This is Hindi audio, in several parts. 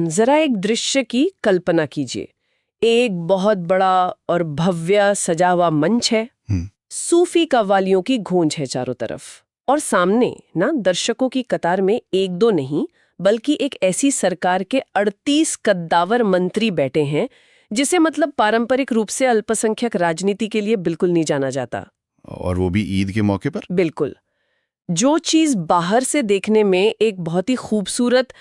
जरा एक दृश्य की कल्पना कीजिए। एक बहुत बड़ा और भव्य सजा हुआ मंच है। सूफी कव्वालियों की गूंज है चारों तरफ, और सामने ना दर्शकों की कतार में एक दो नहीं बल्कि एक ऐसी सरकार के 38 कद्दावर मंत्री बैठे हैं जिसे मतलब पारंपरिक रूप से अल्पसंख्यक राजनीति के लिए बिल्कुल नहीं जाना जाता। और वो भी ईद के मौके पर। बिल्कुल। जो चीज बाहर से देखने में एक बहुत ही खूबसूरत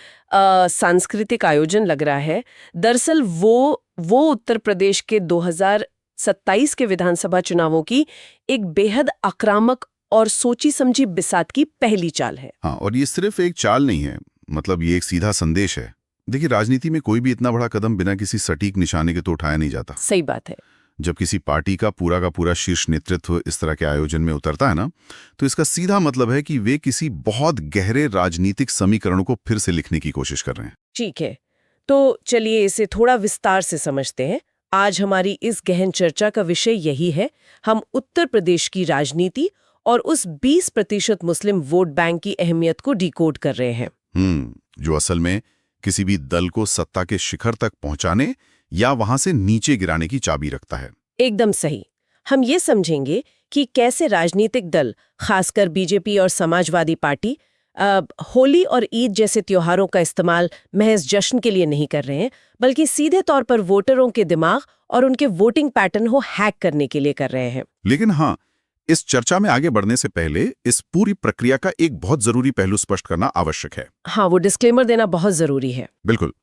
सांस्कृतिक आयोजन लग रहा है, दरअसल वो उत्तर प्रदेश के 2027 के विधानसभा चुनावों की एक बेहद आक्रामक और सोची समझी बिसात की पहली चाल है। हाँ, और ये सिर्फ एक चाल नहीं है, मतलब ये एक सीधा संदेश है। देखिए, राजनीति में कोई भी इतना बड़ा कदम बिना किसी सटीक निशाने के तो उठाया नहीं जाता। सही बात है। जब किसी पार्टी का पूरा शीर्ष नेतृत्व इस तरह के आयोजन में उतरता है ना, तो इसका सीधा मतलब है कि वे किसी बहुत गहरे राजनीतिक समीकरणों को फिर से लिखने की कोशिश कर रहे हैं। ठीक है, तो चलिए इसे थोड़ा विस्तार से समझते हैं। आज हमारी इस गहन चर्चा का विषय यही है। हम उत्तर प्रदेश की राजनीति और उस 20% मुस्लिम वोट बैंक की अहमियत को डिकोड कर रहे हैं। जो असल में किसी भी दल को सत्ता के शिखर तक पहुंचाने या वहां से नीचे गिराने की चाबी रखता है। एकदम सही। हम ये समझेंगे कि कैसे राजनीतिक दल, खासकर बीजेपी और समाजवादी पार्टी, होली और ईद जैसे त्योहारों का इस्तेमाल महज जश्न के लिए नहीं कर रहे हैं, बल्कि सीधे तौर पर वोटरों के दिमाग और उनके वोटिंग पैटर्न को हैक करने के लिए कर रहे हैं। लेकिन हाँ, इस चर्चा में आगे बढ़ने से पहले इस पूरी प्रक्रिया का एक बहुत जरूरी पहलू स्पष्ट करना आवश्यक है। हाँ, वो डिस्क्लेमर देना बहुत जरूरी है। बिल्कुल।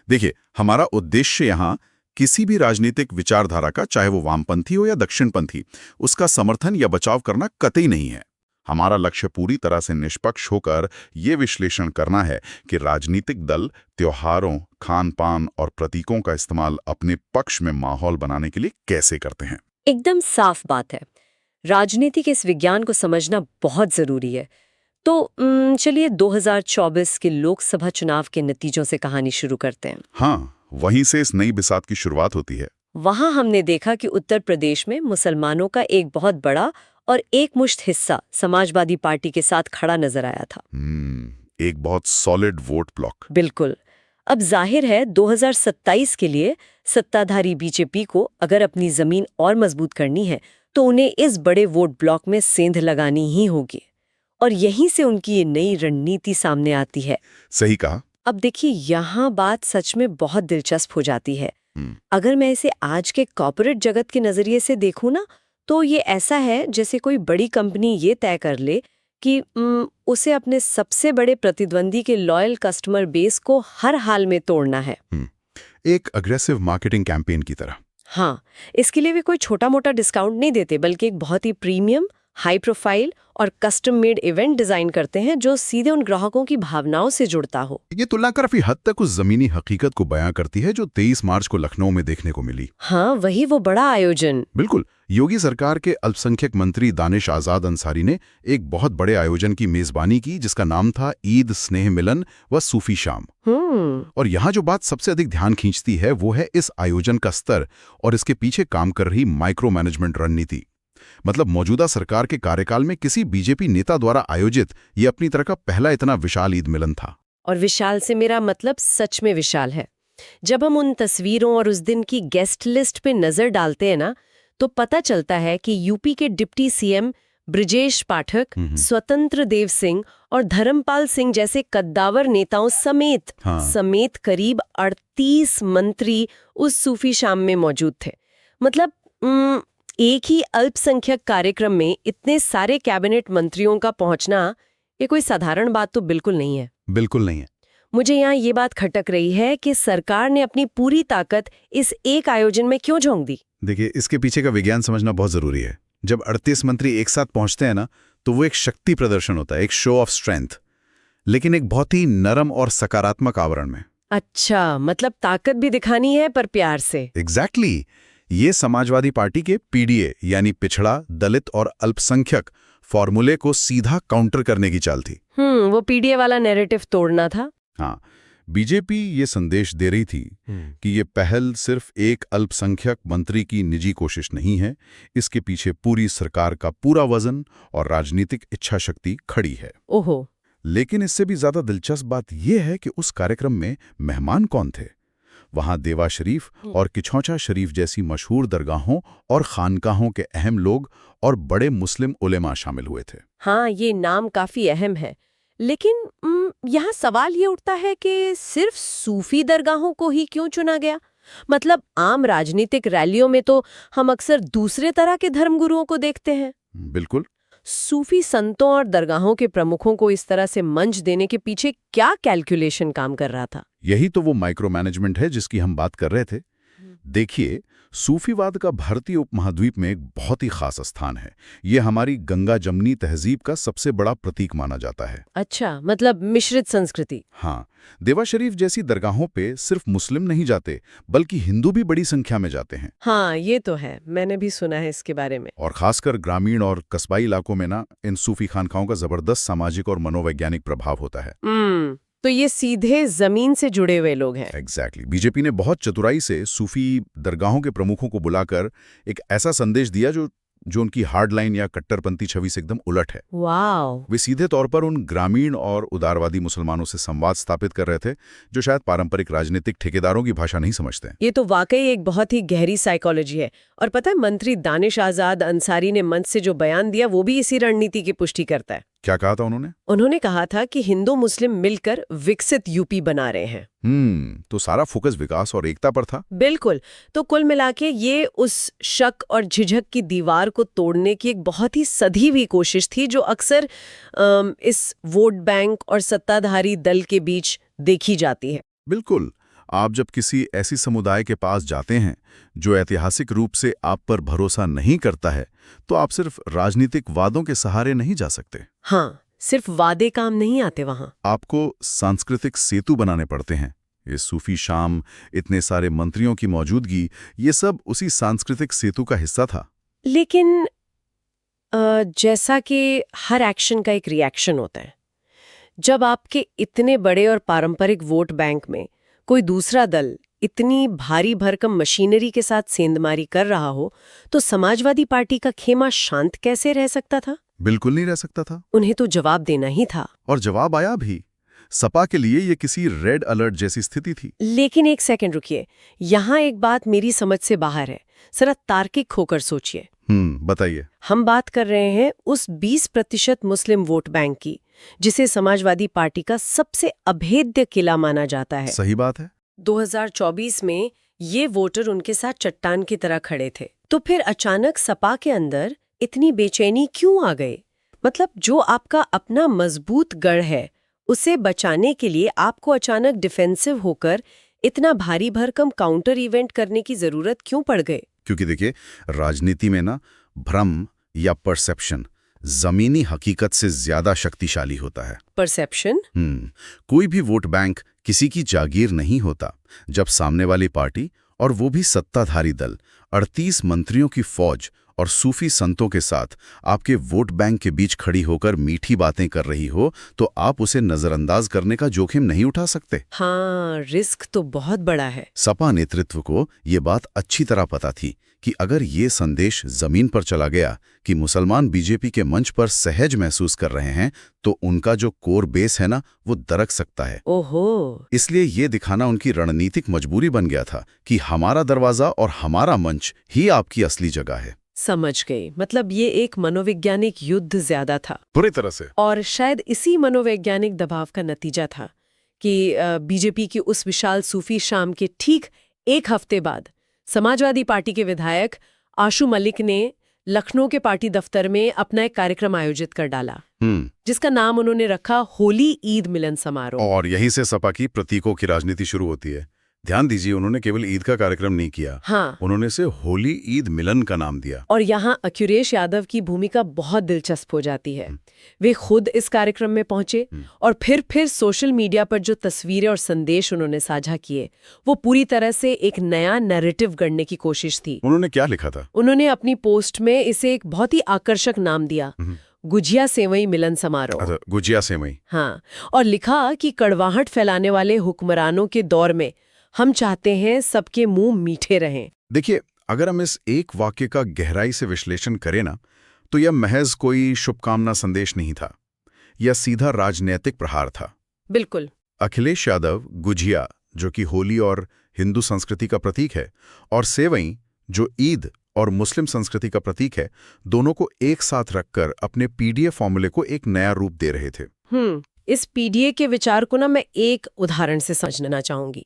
देखिए, हमारा उद्देश्य यहाँ किसी भी राजनीतिक विचारधारा का, चाहे वो वामपंथी हो या दक्षिणपंथी, उसका समर्थन या बचाव करना कतई नहीं है। हमारा लक्ष्य पूरी तरह से निष्पक्ष होकर ये विश्लेषण करना है कि राजनीतिक दल त्योहारों, खान पान और प्रतीकों का इस्तेमाल अपने पक्ष में माहौल बनाने के लिए कैसे करते हैं। एकदम साफ बात है। राजनीति के इस विज्ञान को समझना बहुत जरूरी है। तो चलिए 2024 के लोकसभा चुनाव के नतीजों से कहानी शुरू करते हैं। हाँ, वहीं से इस नई बिसात की शुरुआत होती है। वहां हमने देखा कि उत्तर प्रदेश में मुसलमानों का एक बहुत बड़ा और एकमुश्त हिस्सा समाजवादी पार्टी के साथ खड़ा नजर आया था। एक बहुत सॉलिड वोट ब्लॉक। बिल्कुल। अब जाहिर है 2027 के लिए सत्ताधारी बीजेपी को अगर अपनी जमीन और मजबूत करनी है तो उन्हें इस बड़े वोट ब्लॉक में सेंध लगानी ही होगी, और यहीं से उनकी ये नई रणनीति सामने आती है। सही कहा। अब देखिए, यहाँ बात सच में बहुत दिलचस्प हो जाती है। अगर मैं इसे आज के कॉर्पोरेट जगत के नजरिए से देखूं ना, तो ये ऐसा है जैसे कोई बड़ी कंपनी ये तय कर ले कि उसे अपने सबसे बड़े प्रतिद्वंदी के लॉयल कस्टमर बेस को हर हाल में तोड़ना है। एक अग्रेसिव मार्केटिंग कैंपेन की तरह। हाँ, इसके लिए वे कोई छोटा मोटा डिस्काउंट नहीं देते, बल्कि एक बहुत ही प्रीमियम, हाई प्रोफाइल और कस्टम मेड इवेंट डिजाइन करते हैं जो सीधे उन ग्राहकों की भावनाओं से जुड़ता हो। ये तुलना काफी हद तक उस जमीनी हकीकत को बयां करती है जो 23 मार्च को लखनऊ में देखने को मिली। हाँ, वही वो बड़ा आयोजन। बिल्कुल। योगी सरकार के अल्पसंख्यक मंत्री दानिश आजाद अंसारी ने एक बहुत बड़े आयोजन की मेजबानी की जिसका नाम था ईद स्नेह मिलन व सूफी शाम। और यहाँ जो बात सबसे अधिक ध्यान खींचती है वो है इस आयोजन का स्तर और इसके पीछे काम कर रही माइक्रो मैनेजमेंट रणनीति। मतलब मौजूदा सरकार के कार्यकाल में किसी बीजेपी नेता द्वारा आयोजित ये अपनी तरह का पहला इतना विशाल ईद मिलन था। और विशाल से मेरा मतलब सच में विशाल है। जब हम उन तस्वीरों और उस दिन की गेस्ट लिस्ट पे नजर डालते हैं ना, तो पता चलता है कि यूपी के डिप्टी सीएम ब्रिजेश पाठक, स्वतंत्र देव सिंह और धर्मपाल सिंह जैसे कद्दावर नेताओं समेत करीब 38 मंत्री उस सूफी शाम में मौजूद थे। मतलब एक ही अल्पसंख्यक कार्यक्रम में इतने सारे कैबिनेट मंत्रियों का पहुंचना ये कोई साधारण बात तो बिल्कुल नहीं है। बिल्कुल नहीं है। मुझे यहाँ ये बात खटक रही है कि सरकार ने अपनी पूरी ताकत इस एक आयोजन में क्यों झोंक दी। देखिए, इसके पीछे का विज्ञान समझना बहुत जरूरी है। जब 38 मंत्री एक साथ पहुंचते हैं ना, तो वो एक शक्ति प्रदर्शन होता है, एक शो ऑफ स्ट्रेंथ, लेकिन एक बहुत ही नरम और सकारात्मक आवरण में। अच्छा, मतलब ताकत भी दिखानी है पर प्यार से। एग्जैक्टली। ये समाजवादी पार्टी के पीडीए यानी पिछड़ा, दलित और अल्पसंख्यक फॉर्मूले को सीधा काउंटर करने की चाल थी। वो पीडीए वाला नैरेटिव तोड़ना था। हाँ, बीजेपी ये संदेश दे रही थी कि ये पहल सिर्फ एक अल्पसंख्यक मंत्री की निजी कोशिश नहीं है, इसके पीछे पूरी सरकार का पूरा वजन और राजनीतिक इच्छा शक्ति खड़ी है। ओहो। लेकिन इससे भी ज्यादा दिलचस्प बात यह है कि उस कार्यक्रम में मेहमान कौन थे। वहां देवा शरीफ और किछौछा शरीफ जैसी मशहूर दरगाहों और खानकाहों के अहम लोग और बड़े मुस्लिम उलेमा शामिल हुए थे। हाँ, ये नाम काफी अहम है। लेकिन यहाँ सवाल ये उठता है कि सिर्फ सूफी दरगाहों को ही क्यों चुना गया? मतलब आम राजनीतिक रैलियों में तो हम अक्सर दूसरे तरह के धर्मगुरुओं को देखते हैं। बिल्कुल। सूफी संतों और दरगाहों के प्रमुखों को इस तरह से मंच देने के पीछे क्या कैलकुलेशन काम कर रहा था? यही तो वो माइक्रो मैनेजमेंट है जिसकी हम बात कर रहे थे। देखिए, सूफीवाद का भारतीय उपमहाद्वीप में एक बहुत ही खास स्थान है। ये हमारी गंगा जमनी तहजीब का सबसे बड़ा प्रतीक माना जाता है। अच्छा, मतलब मिश्रित संस्कृति। हाँ, देवा शरीफ जैसी दरगाहों पे सिर्फ मुस्लिम नहीं जाते, बल्कि हिंदू भी बड़ी संख्या में जाते हैं। हाँ, ये तो है, मैंने भी सुना है इसके बारे में। और खासकर ग्रामीण और कस्बाई इलाकों में ना, इन सूफी खानकाहों का जबरदस्त सामाजिक और मनोवैज्ञानिक प्रभाव होता है। तो ये सीधे जमीन से जुड़े हुए लोग हैं। एग्जैक्टली। बीजेपी ने बहुत चतुराई से सूफी दरगाहों के प्रमुखों को बुलाकर एक ऐसा संदेश दिया जो उनकी हार्डलाइन या कट्टरपंथी छवि से एकदम उलट है। वाव। वे सीधे तौर पर उन ग्रामीण और उदारवादी मुसलमानों से संवाद स्थापित कर रहे थे जो शायद पारंपरिक राजनीतिक ठेकेदारों की भाषा नहीं समझते। ये तो वाकई एक बहुत ही गहरी साइकोलॉजी है। और पता है, मंत्री दानिश आजाद अंसारी ने मंच से जो बयान दिया वो भी इसी रणनीति की पुष्टि करता है। क्या कहा था उन्होंने? उन्होंने कहा था कि हिंदू मुस्लिम मिलकर विकसित यूपी बना रहे हैं। तो सारा फोकस विकास और एकता पर था। बिल्कुल। तो कुल मिलाके ये उस शक और झिझक की दीवार को तोड़ने की एक बहुत ही सधी हुई कोशिश थी जो अक्सर इस वोट बैंक और सत्ताधारी दल के बीच देखी जाती है। बिल्कुल। आप जब किसी ऐसी समुदाय के पास जाते हैं जो ऐतिहासिक रूप से आप पर भरोसा नहीं करता है, तो आप सिर्फ राजनीतिक वादों के सहारे नहीं जा सकते। हाँ, सिर्फ वादे काम नहीं आते वहां। आपको सांस्कृतिक सेतु बनाने पड़ते हैं। ये सूफी शाम, इतने सारे मंत्रियों की मौजूदगी, ये सब उसी सांस्कृतिक सेतु का हिस्सा था। लेकिन जैसा कि हर एक्शन का एक रिएक्शन होता है, जब आपके इतने बड़े और पारंपरिक वोट बैंक में कोई दूसरा दल इतनी भारी भरकम मशीनरी के साथ सेंधमारी कर रहा हो, तो समाजवादी पार्टी का खेमा शांत कैसे रह सकता था? बिल्कुल नहीं रह सकता था। उन्हें तो जवाब देना ही था। और जवाब आया भी। सपा के लिए ये किसी रेड अलर्ट जैसी स्थिति थी। लेकिन एक सेकंड रुकिए, यहाँ एक बात मेरी समझ से बाहर है। जरा तार्किक होकर सोचिए। बताइए। हम बात कर रहे हैं उस 20% मुस्लिम वोट बैंक की, जिसे समाजवादी पार्टी का सबसे अभेद्य किला माना जाता है। सही बात है। 2024 में ये वोटर उनके साथ चट्टान की तरह खड़े थे। तो फिर अचानक सपा के अंदर इतनी बेचैनी क्यों आ गई? मतलब जो आपका अपना मजबूत गढ़ है, उसे बचाने के लिए आपको अचानक डिफेंसिव होकर इतना भारी भरकम काउंटर इवेंट करने की जरूरत क्यों पड़ गई? क्योंकि देखिए, राजनीति में ना भ्रम या परसेप्शन जमीनी हकीकत से ज्यादा शक्तिशाली होता है। परसेप्शन? कोई भी वोट बैंक किसी की जागीर नहीं होता। जब सामने वाली पार्टी, और वो भी सत्ताधारी दल, 38 मंत्रियों की फौज और सूफी संतों के साथ आपके वोट बैंक के बीच खड़ी होकर मीठी बातें कर रही हो, तो आप उसे नजरअंदाज करने का जोखिम नहीं उठा सकते। हाँ, रिस्क तो बहुत बड़ा है। सपा नेतृत्व को ये बात अच्छी तरह पता थी कि अगर ये संदेश जमीन पर चला गया कि मुसलमान बीजेपी के मंच पर सहज महसूस कर रहे हैं, तो उनका जो कोर बेस है ना, वो दरक सकता है। ओहो। इसलिए ये दिखाना उनकी रणनीतिक मजबूरी बन गया था कि हमारा दरवाजा और हमारा मंच ही आपकी असली जगह है। समझ गई। मतलब ये एक मनोवैज्ञानिक युद्ध ज्यादा था। पूरी तरह से। और शायद इसी मनोवैज्ञानिक दबाव का नतीजा था कि बीजेपी की उस विशाल सूफी शाम के ठीक एक हफ्ते बाद समाजवादी पार्टी के विधायक आशु मलिक ने लखनऊ के पार्टी दफ्तर में अपना एक कार्यक्रम आयोजित कर डाला, जिसका नाम उन्होंने रखा होली ईद मिलन समारोह। और यहीं से सपा की प्रतीकों की राजनीति शुरू होती है। ध्यान दीजिए, उन्होंने केवल ईद का कार्यक्रम नहीं किया। हाँ, उन्होंने इसे होली ईद मिलन का नाम दिया। और यहाँ अखिलेश यादव की भूमिका बहुत दिलचस्प हो जाती है। वे खुद इस कार्यक्रम में पहुंचे और फिर सोशल मीडिया पर जो तस्वीरें और संदेश उन्होंने साझा किए, वो पूरी तरह से एक नया नैरेटिव गढ़ने की कोशिश थी। उन्होंने क्या लिखा था? उन्होंने अपनी पोस्ट में इसे एक बहुत ही आकर्षक नाम दिया, गुजिया सेवई मिलन समारोह। गुजिया सेवई। हाँ, और लिखा कि कड़वाहट फैलाने वाले हुक्मरानों के दौर में हम चाहते हैं सबके मुंह मीठे रहें। देखिए, अगर हम इस एक वाक्य का गहराई से विश्लेषण करें ना, तो यह महज कोई शुभकामना संदेश नहीं था। या सीधा राजनीतिक प्रहार था? बिल्कुल। अखिलेश यादव गुजिया, जो कि होली और हिंदू संस्कृति का प्रतीक है, और सेवई, जो ईद और मुस्लिम संस्कृति का प्रतीक है, दोनों को एक साथ रखकर अपने पीडीए फॉर्मूले को एक नया रूप दे रहे थे। इस पीडीए के विचार को ना मैं एक उदाहरण से समझना चाहूंगी।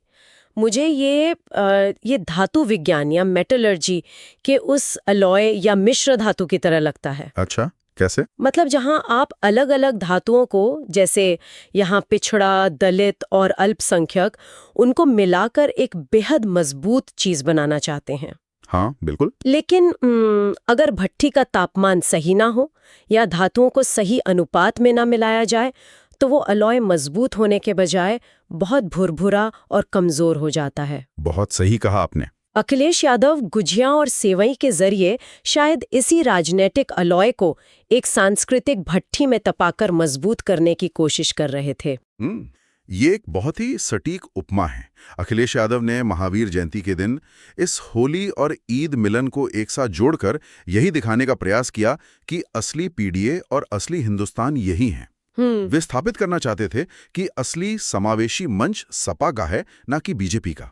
मुझे ये धातु विज्ञान या मेटलर्जी के उस अलॉय या मिश्र धातु की तरह लगता है। अच्छा, कैसे? मतलब जहां आप अलग अलग धातुओं को, जैसे यहाँ पिछड़ा, दलित और अल्पसंख्यक, उनको मिलाकर एक बेहद मजबूत चीज बनाना चाहते हैं। हाँ, बिल्कुल। लेकिन अगर भट्ठी का तापमान सही ना हो या धातुओं को सही अनुपात में ना मिलाया जाए, तो वो अलॉय मजबूत होने के बजाय बहुत भुरभुरा और कमजोर हो जाता है। बहुत सही कहा आपने। अखिलेश यादव गुजिया और सेवई के जरिए शायद इसी राजनीतिक अलॉय को एक सांस्कृतिक भट्ठी में तपाकर मजबूत करने की कोशिश कर रहे थे। ये एक बहुत ही सटीक उपमा है। अखिलेश यादव ने महावीर जयंती के दिन इस होली और ईद मिलन को एक साथ जोड़कर यही दिखाने का प्रयास किया कि असली पीडीए और असली हिंदुस्तान यही है। वे स्थापित करना चाहते थे कि असली समावेशी मंच सपा का है, ना कि बीजेपी का।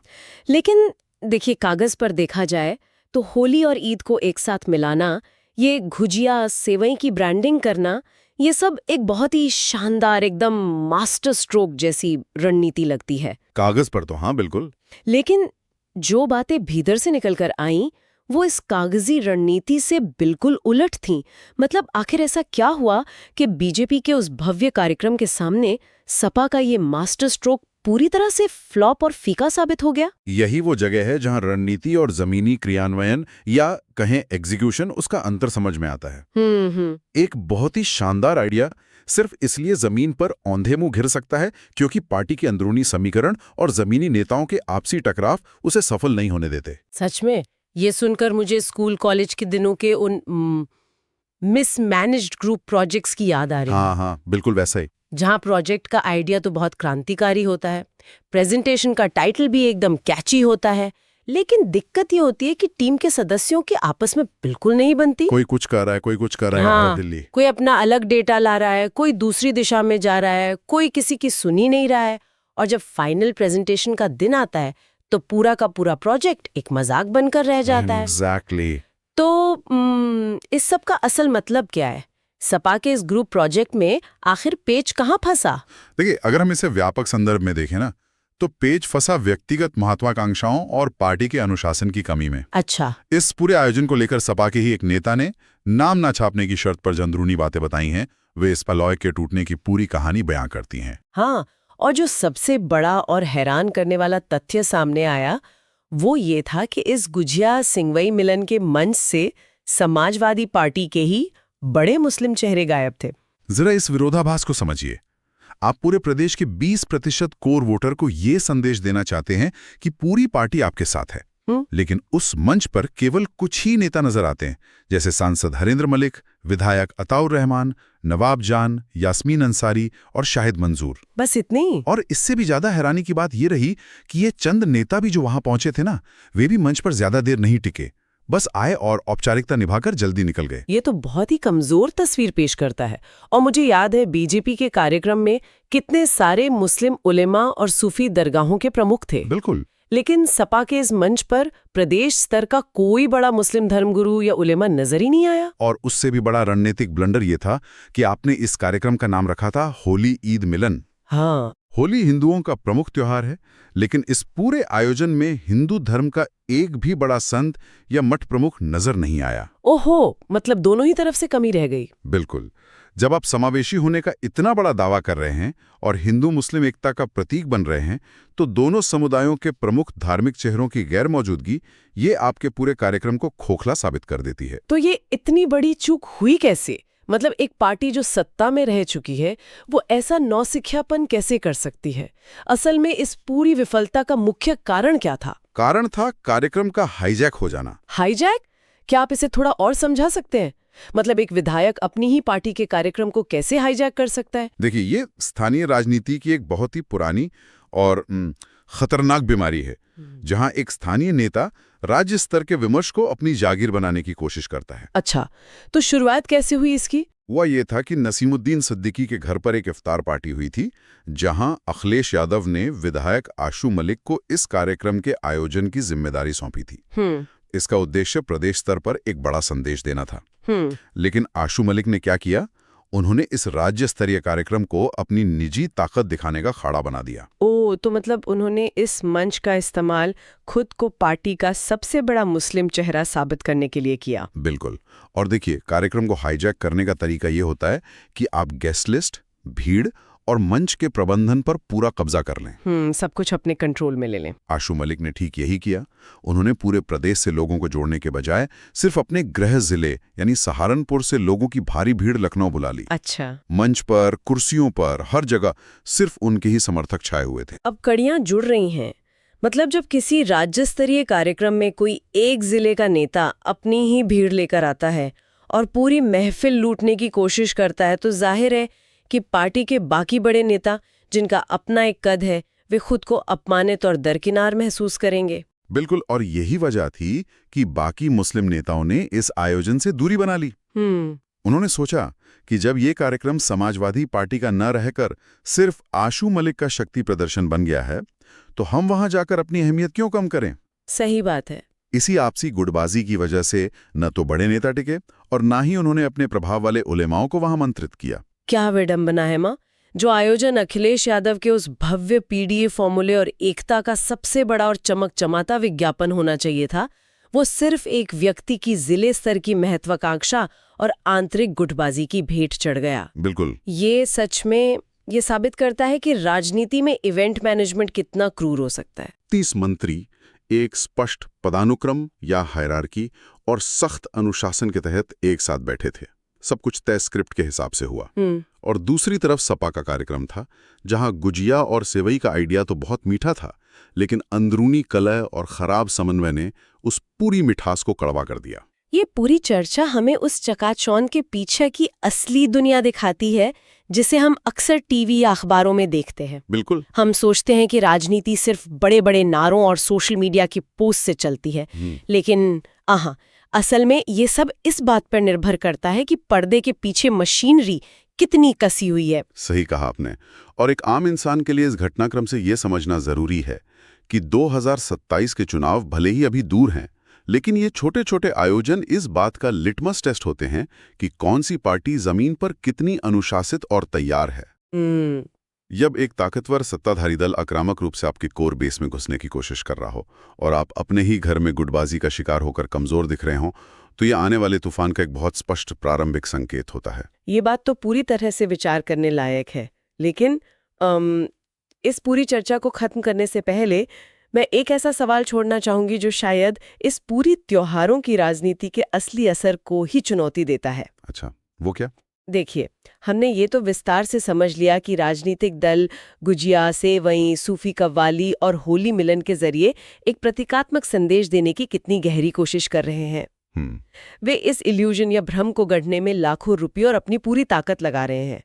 लेकिन देखिए, कागज पर देखा जाए तो होली और ईद को एक साथ मिलाना, ये गुजिया सेवई की ब्रांडिंग करना, ये सब एक बहुत ही शानदार, एकदम मास्टर स्ट्रोक जैसी रणनीति लगती है। कागज पर तो हाँ, बिल्कुल। लेकिन जो बातें भीतर से निकलकर आईं, वो इस कागजी रणनीति से बिल्कुल उलट थीं। मतलब आखिर ऐसा क्या हुआ कि बीजेपी के उस भव्य कार्यक्रम के सामने सपा का ये मास्टर स्ट्रोक पूरी तरह से फ्लॉप और फीका साबित हो गया? यही वो जगह है जहां रणनीति और जमीनी क्रियान्वयन या कहें एग्जीक्यूशन, उसका अंतर समझ में आता है। एक बहुत ही शानदार आइडिया सिर्फ इसलिए जमीन पर औंधे मुंह घिर सकता है क्योंकि पार्टी के अंदरूनी समीकरण और जमीनी नेताओं के आपसी टकराव उसे सफल नहीं होने देते। सच में ये सुनकर मुझे स्कूल कॉलेज के दिनों के उन मिसमैनेज्ड ग्रुप प्रोजेक्ट्स की याद आ रही है। हाँ, बिल्कुल वैसा ही। जहां प्रोजेक्ट का आइडिया तो बहुत क्रांतिकारी होता है, प्रेजेंटेशन का टाइटल भी एकदम कैची होता है, लेकिन दिक्कत ये होती है कि टीम के सदस्यों की आपस में बिल्कुल नहीं बनती। कोई कुछ कर रहा है, कोई कुछ कर रहा है। हाँ, दिल्ली कोई अपना अलग डेटा ला रहा है, कोई दूसरी दिशा में जा रहा है, कोई किसी की सुनी नहीं रहा है, और जब फाइनल प्रेजेंटेशन का दिन आता है तो पूरा का पूरा प्रोजेक्ट एक मजाक बनकर रह जाता है। एग्जैक्टली। तो इस सब का असल मतलब क्या है? सपा के इस ग्रुप प्रोजेक्ट में आखिर पेच कहाँ फंसा? देखिए, अगर हम इसे व्यापक संदर्भ में देखें ना, तो पेच फंसा व्यक्तिगत महत्वाकांक्षाओं और पार्टी के अनुशासन की कमी में। अच्छा। इस पूरे आयोजन को लेकर सपा के ही एक नेता ने नाम ना छापने की शर्त पर जो अंदरूनी बातें बताई हैं, वे इस अलॉय के टूटने की पूरी कहानी बयां करती हैं। हाँ, और जो सबसे बड़ा और हैरान करने वाला तथ्य सामने आया, वो ये था कि इस गुजिया सेवई मिलन के मंच से समाजवादी पार्टी के ही बड़े मुस्लिम चेहरे गायब थे। जरा इस विरोधाभास को समझिए। आप पूरे प्रदेश के 20% कोर वोटर को ये संदेश देना चाहते हैं कि पूरी पार्टी आपके साथ है, लेकिन उस मंच पर केवल कुछ ही नेता नजर आते हैं, जैसे सांसद हरेंद्र मलिक, विधायक अताउर रहमान, नवाब जान, यास्मीन अंसारी और शाहिद मंजूर। बस इतनी? और इससे भी ज्यादा हैरानी की बात ये रही कि ये चंद नेता भी जो वहां पहुंचे थे ना, वे भी मंच पर ज्यादा देर नहीं टिके, बस आए और औपचारिकता निभाकर जल्दी निकल गए। ये तो बहुत ही कमजोर तस्वीर पेश करता है। और मुझे याद है बीजेपी के कार्यक्रम में कितने सारे मुस्लिम उलेमा और सूफी दरगाहों के प्रमुख थे। बिल्कुल। लेकिन सपा के इस मंच पर प्रदेश स्तर का कोई बड़ा मुस्लिम धर्मगुरु या उलेमा नजर ही नहीं आया। और उससे भी बड़ा रणनीतिक ब्लंडर ये था कि आपने इस कार्यक्रम का नाम रखा था होली ईद मिलन। हाँ, होली हिंदुओं का प्रमुख त्योहार है, लेकिन इस पूरे आयोजन में हिंदू धर्म का एक भी बड़ा संत या मठ प्रमुख नजर नहीं आया। ओहो, मतलब दोनों ही तरफ से कमी रह गई। बिल्कुल। जब आप समावेशी होने का इतना बड़ा दावा कर रहे हैं और हिंदू मुस्लिम एकता का प्रतीक बन रहे हैं, तो दोनों समुदायों के प्रमुख धार्मिक चेहरों की गैर मौजूदगी ये आपके पूरे कार्यक्रम को खोखला साबित कर देती है। तो ये इतनी बड़ी चूक हुई कैसे? मतलब एक पार्टी जो सत्ता में रह चुकी है, वो ऐसा नौसिखियापन कैसे कर सकती है? असल में इस पूरी विफलता का मुख्य कारण क्या था? कारण था कार्यक्रम का हाईजैक हो जाना। हाईजैक? क्या आप इसे थोड़ा और समझा सकते हैं? मतलब एक विधायक अपनी ही पार्टी के कार्यक्रम को कैसे हाईजैक कर सकता है? देखिए, ये स्थानीय राजनीति की एक बहुत ही पुरानी और खतरनाक बीमारी है, जहां एक स्थानीय नेता राज्य स्तर के विमर्श को अपनी जागीर बनाने की कोशिश करता है। अच्छा, तो शुरुआत कैसे हुई इसकी? हुआ ये था कि नसीमुद्दीन सिद्दीकी के घर पर एक इफ्तार पार्टी हुई थी, जहां अखिलेश यादव ने विधायक आशू मलिक को इस कार्यक्रम के आयोजन की जिम्मेदारी सौंपी थी। इसका उद्देश्य प्रदेश स्तर पर एक बड़ा संदेश देना था। लेकिन आशू मलिक ने क्या किया? उन्होंने इस राज्य स्तरीय कार्यक्रम को अपनी निजी ताकत दिखाने का खाड़ा बना दिया। तो मतलब उन्होंने इस मंच का इस्तेमाल खुद को पार्टी का सबसे बड़ा मुस्लिम चेहरा साबित करने के लिए किया। बिल्कुल। और देखिए, कार्यक्रम को हाईजैक करने का तरीका ये होता है कि आप गेस्ट लिस्ट, भीड़ और मंच के प्रबंधन पर पूरा कब्जा कर लें। सब कुछ अपने कंट्रोल में ले लें। आशू मलिक ने ठीक यही किया। उन्होंने पूरे प्रदेश से लोगों को जोड़ने के बजाय सिर्फ अपने गृह जिले यानी सहारनपुर से लोगों की भारी भीड़ लखनऊ बुला ली। अच्छा। मंच पर, कुर्सियों पर, हर जगह सिर्फ उनके ही समर्थक छाए हुए थे। अब कड़ियां जुड़ रही हैं। मतलब जब किसी राज्य स्तरीय कार्यक्रम में कोई एक जिले का नेता अपनी ही भीड़ लेकर आता है और पूरी महफिल लूटने की कोशिश करता है, तो जाहिर है कि पार्टी के बाकी बड़े नेता, जिनका अपना एक कद है, वे खुद को अपमानित और दरकिनार महसूस करेंगे। बिल्कुल। और यही वजह थी कि बाकी मुस्लिम नेताओं ने इस आयोजन से दूरी बना ली। उन्होंने सोचा कि जब ये कार्यक्रम समाजवादी पार्टी का न रहकर सिर्फ आशू मलिक का शक्ति प्रदर्शन बन गया है, तो हम वहां जाकर अपनी अहमियत क्यों कम करें। सही बात है। इसी आपसी गुटबाजी की वजह से न तो बड़े नेता टिके और ना ही उन्होंने अपने प्रभाव वाले उलेमाओं को वहां मंत्रित किया। क्या विडंबना है माँ। जो आयोजन अखिलेश यादव के उस भव्य पीडीए फॉर्मूले और एकता का सबसे बड़ा और चमकचमाता विज्ञापन होना चाहिए था, वो सिर्फ एक व्यक्ति की जिले स्तर की महत्वाकांक्षा और आंतरिक गुटबाजी की भेंट चढ़ गया। बिल्कुल। ये सच में ये साबित करता है कि राजनीति में इवेंट मैनेजमेंट कितना क्रूर हो सकता है। 30 मंत्री एक स्पष्ट पदानुक्रम या हायरार्की और सख्त अनुशासन के तहत एक साथ बैठे थे। सब कुछ तय स्क्रिप्ट के हिसाब से हुआ। और दूसरी तरफ सपा का कार्यक्रम था, जहां गुजिया और सेवई का आइडिया तो बहुत मीठा था, लेकिन अंदरूनी कलह और खराब समन्वय ने उस पूरी मिठास को कड़वा कर दिया। ये पूरी चर्चा हमें उस चकाचौंध के पीछे की असली दुनिया दिखाती है, जिसे हम अक्सर टीवी या अखबारों में देखते हैं। बिल्कुल। हम सोचते हैं कि राजनीति सिर्फ बड़े बड़े नारों और सोशल मीडिया की पोस्ट से चलती है, लेकिन असल में ये सब इस बात पर निर्भर करता है कि पर्दे के पीछे मशीनरी कितनी कसी हुई है। सही कहा आपने। और एक आम इंसान के लिए इस घटनाक्रम से ये समझना जरूरी है कि 2027 के चुनाव भले ही अभी दूर हैं, लेकिन ये छोटे छोटे आयोजन इस बात का लिटमस टेस्ट होते हैं कि कौन सी पार्टी जमीन पर कितनी अनुशासित और तैयार है। जब एक ताकतवर सत्ताधारी दल आक्रामक रूप से आपके कोर बेस में घुसने की कोशिश कर रहा हो और आप अपने ही घर में गुटबाजी का शिकार होकर कमजोर दिख रहे हों, तो ये आने वाले तूफान का एक बहुत स्पष्ट प्रारंभिक संकेत होता है। ये बात तो पूरी तरह से विचार करने लायक है, लेकिन इस पूरी चर्चा को खत्म करने से पहले मैं एक ऐसा सवाल छोड़ना चाहूंगी जो शायद इस पूरी त्योहारों की राजनीति के असली असर को ही चुनौती देता है। अच्छा, वो क्या? देखिए, हमने ये तो विस्तार से समझ लिया कि राजनीतिक दल गुजिया, सेवई, सूफी कव्वाली और होली मिलन के जरिए एक प्रतीकात्मक संदेश देने की कितनी गहरी कोशिश कर रहे हैं। वे इस इल्यूजन या भ्रम को गढ़ने में लाखों रुपये और अपनी पूरी ताकत लगा रहे हैं।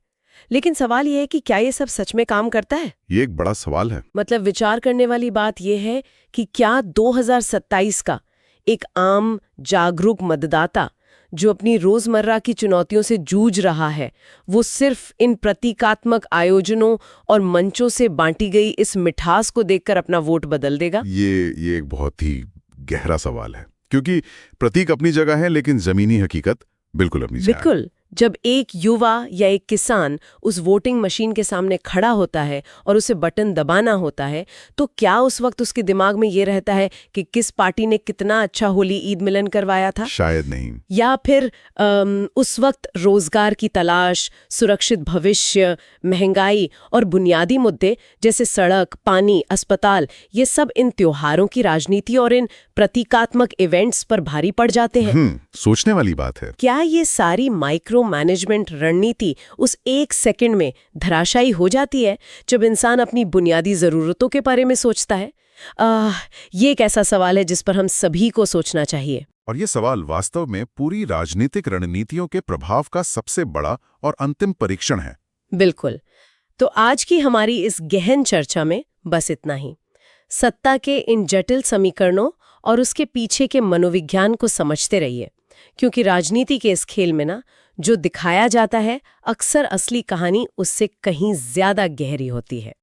लेकिन सवाल ये है कि क्या ये सब सच में काम करता है? ये एक बड़ा सवाल है। मतलब विचार करने वाली बात यह है कि क्या 2027 का एक आम जागरूक मतदाता जो अपनी रोजमर्रा की चुनौतियों से जूझ रहा है, वो सिर्फ इन प्रतीकात्मक आयोजनों और मंचों से बांटी गई इस मिठास को देखकर अपना वोट बदल देगा? ये एक बहुत ही गहरा सवाल है, क्योंकि प्रतीक अपनी जगह है, लेकिन जमीनी हकीकत बिल्कुल अपनी जगह है। बिल्कुल। जब एक युवा या एक किसान उस वोटिंग मशीन के सामने खड़ा होता है और उसे बटन दबाना होता है, तो क्या उस वक्त उसके दिमाग में ये रहता है कि किस पार्टी ने कितना अच्छा होली ईद मिलन करवाया था? शायद नहीं। या फिर उस वक्त रोजगार की तलाश, सुरक्षित भविष्य, महंगाई और बुनियादी मुद्दे जैसे सड़क, पानी, अस्पताल, ये सब इन त्योहारों की राजनीति और इन प्रतीकात्मक इवेंट्स पर भारी पड़ जाते हैं। सोचने वाली बात है। क्या ये सारी माइक्रो मैनेजमेंट रणनीति उस एक सेकंड में धराशायी हो जाती है जब इंसान अपनी बुनियादी जरूरतों के बारे में सोचता है? ये एक ऐसा सवाल है जिस पर हम सभी को सोचना चाहिए। और ये सवाल वास्तव में पूरी राजनीतिक रणनीतियों के प्रभाव का सबसे बड़ा और अंतिम परीक्षण है। बिल्कुल। तो आज की हमारी इस गहन चर्चा में बस इतना ही। सत्ता के इन जटिल समीकरणों और उसके पीछे के मनोविज्ञान को समझते रहिए, क्योंकि राजनीति के इस खेल में ना जो दिखाया जाता है अक्सर असली कहानी उससे कहीं ज्यादा गहरी होती है।